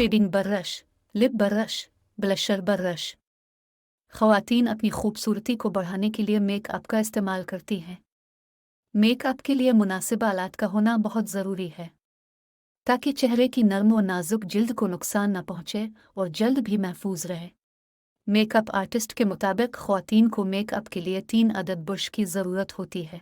Shading brush, lip brush, blusher brush. ख़वातीन अपनी खूबसूरती को बढ़ाने के लिए मेकअप का इस्तेमाल करती हैं। मेकअप के लिए मुनासिब आलात का होना बहुत ज़रूरी है ताकि चेहरे की नर्म और नाजुक जिल्द को नुकसान न पहुँचे और जल्द भी महफूज रहे। मेकअप आर्टिस्ट के मुताबिक ख़वातीन को मेकअप के लिए 3 अदद ब्रश की ज़रूरत होती है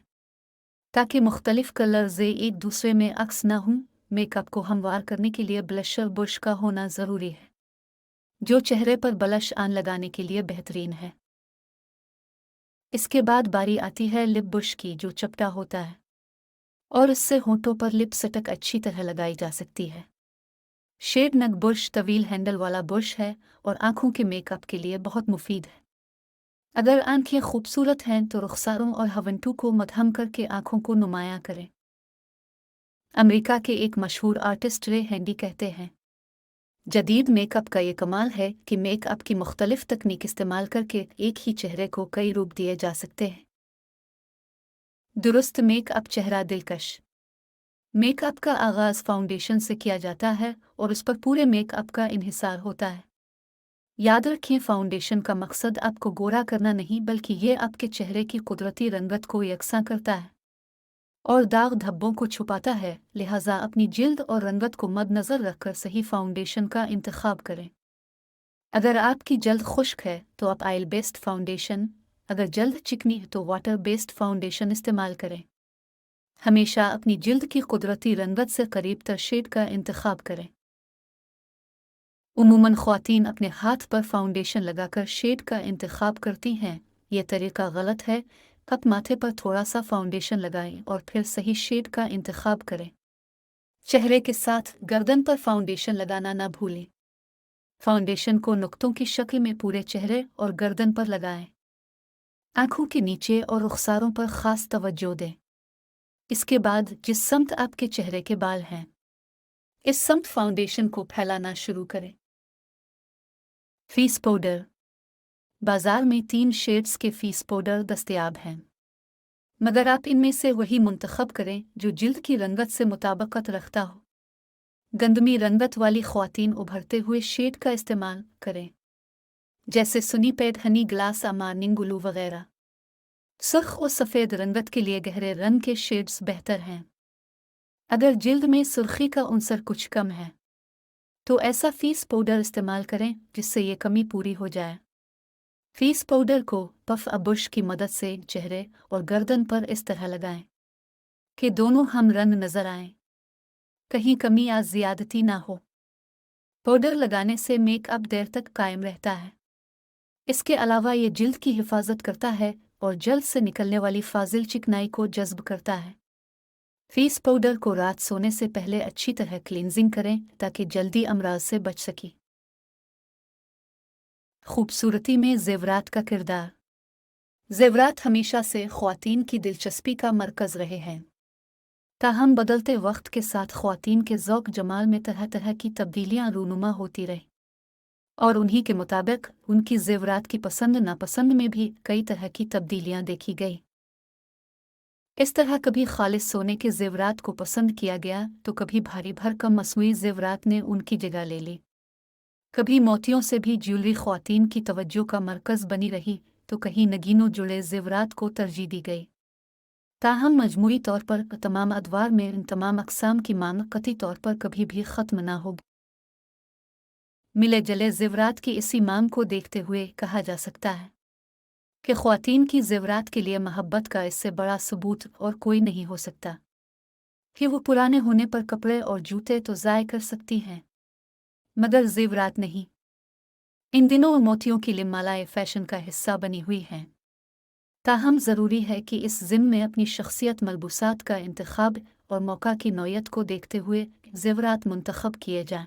ताकि मुख्तलिफ कलर्स एक दूसरे में अक्स न हों। मेकअप को हमवार करने के लिए ब्लशर ब्रश का होना ज़रूरी है जो चेहरे पर ब्लश ऑन लगाने के लिए बेहतरीन है। इसके बाद बारी आती है लिप ब्रश की, जो चपटा होता है और इससे होंठों पर लिपस्टिक अच्छी तरह लगाई जा सकती है। शेड नग ब्रश तवील हैंडल वाला ब्रश है और आँखों के मेकअप के लिए बहुत मुफीद है। अगर आँखें खूबसूरत हैं तो रुखसारों और हवंटू को मदहम करके आँखों को नुमायां करें। अमेरिका के एक मशहूर आर्टिस्ट रे हैंडी कहते हैं, जदीद मेकअप का ये कमाल है कि मेकअप की मुख्तलिफ तकनीक इस्तेमाल करके एक ही चेहरे को कई रूप दिए जा सकते हैं। दुरुस्त मेकअप चेहरा दिलकश। मेकअप का आगाज़ फाउंडेशन से किया जाता है और उस पर पूरे मेकअप का इन्हिसार होता है। याद रखें, फाउंडेशन का मकसद आपको गोरा करना नहीं बल्कि ये आपके चेहरे की कुदरती रंगत को यकसा करता है और दाग धब्बों को छुपाता है। लिहाजा अपनी जिल्द और रंगत को मद्दनज़र रखकर सही फाउंडेशन का इंतखाब करें। अगर आपकी जल्द खुश्क है तो आप ऑयल बेस्ड फाउंडेशन, अगर जल्द चिकनी है तो वाटर बेस्ड फाउंडेशन इस्तेमाल करें। हमेशा अपनी जिल्द की कुदरती रंगत से करीब तर शेड का इंतखाब करें। उमूमन ख़वातीन अपने हाथ पर फाउंडेशन लगाकर शेड का इंतखाब करती हैं। यह तरीका गलत है। आप माथे पर थोड़ा सा फाउंडेशन लगाएं और फिर सही शेड का इंतखाब करें। चेहरे के साथ गर्दन पर फाउंडेशन लगाना न भूलें। फाउंडेशन को नुक्तों की शक्ल में पूरे चेहरे और गर्दन पर लगाएं। आँखों के नीचे और रुखसारों पर ख़ास तवज्जो दें। इसके बाद जिस समत आपके चेहरे के बाल हैं, इस समत फाउंडेशन को फैलाना शुरू करें। Face powder. बाजार में 3 शेड्स के फेस पाउडर दस्तयाब हैं, मगर आप इनमें से वही मुंतखब करें जो जिल्द की रंगत से मुताबिकत रखता हो। गंदमी रंगत वाली ख़वातीन उभरते हुए शेड का इस्तेमाल करें, जैसे सुनी पेड, हनी ग्लास, अमार्निंग ग्लू वगैरह। सुर्ख और सफ़ेद रंगत के लिए गहरे रंग के शेड्स बेहतर हैं। अगर जिल्द में सुर्खी का उनसर कुछ कम है तो ऐसा फेस पाउडर इस्तेमाल करें जिससे ये कमी पूरी हो जाए। फेस पाउडर को पफ ब्रश की मदद से चेहरे और गर्दन पर इस तरह लगाएं कि दोनों हम रंग नजर आएं, कहीं कमी या ज़्यादती ना हो। पाउडर लगाने से मेकअप देर तक कायम रहता है। इसके अलावा ये जिल्द की हिफाजत करता है और जल्द से निकलने वाली फाजिल चिकनाई को जज्ब करता है। फेस पाउडर को रात सोने से पहले अच्छी तरह क्लींजिंग करें ताकि जल्दी अमराज से बच सकें। खूबसूरती में ज़ेवरात का किरदार। ज़ेवरात हमेशा से ख़वातीन की दिलचस्पी का मरकज़ रहे हैं। ताहम बदलते वक्त के साथ ख़वातीन के ज़ौक़ जमाल में तरह तरह की तब्दीलियाँ रूनुमा होती रहीं और उन्हीं के मुताबिक उनकी ज़ेवरात की पसंद नापसंद में भी कई तरह की तब्दीलियाँ देखी गई। इस तरह कभी खालिस सोने के ज़ेवरात को पसंद किया गया तो कभी भारी भरकम मसनूई ज़ेवरात ने उनकी जगह ले ली। कभी मोतियों से भी ज्वेलरी ख़वातीन की तवज्जो का मरकज़ बनी रही तो कहीं नगीनों जुड़े ज़ेवरात को तरजीह दी गई। ताहम मजमूई तौर पर तमाम अदवार में इन तमाम अक़साम की मांग कतई तौर पर कभी भी ख़त्म ना हो। मिले जले ज़ेवरात की इसी मांग को देखते हुए कहा जा सकता है कि ख़वातीन की ज़ेवरात के लिए महब्बत का इससे बड़ा सबूत और कोई नहीं हो सकता कि वो पुराने होने पर कपड़े और जूते तो ज़ाय कर सकती हैं मगर ज़ेवरात नहीं। इन दिनों मोतियों की लिमालाएं फ़ैशन का हिस्सा बनी हुई हैं। ताहम ज़रूरी है कि इस ज़िम्न में अपनी शख्सियत, मलबूसात का इंतखाब और मौका की नौयत को देखते हुए ज़ेवरात मुंतखब किए जाएं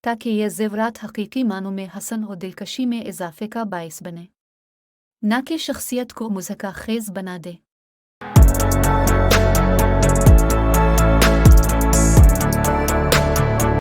ताकि ये ज़ेवरात हकीकी मानों में हसन और दिलकशी में इजाफे का बाइस बने, ना कि शख्सियत को मुज़हका खेज़ बना दे।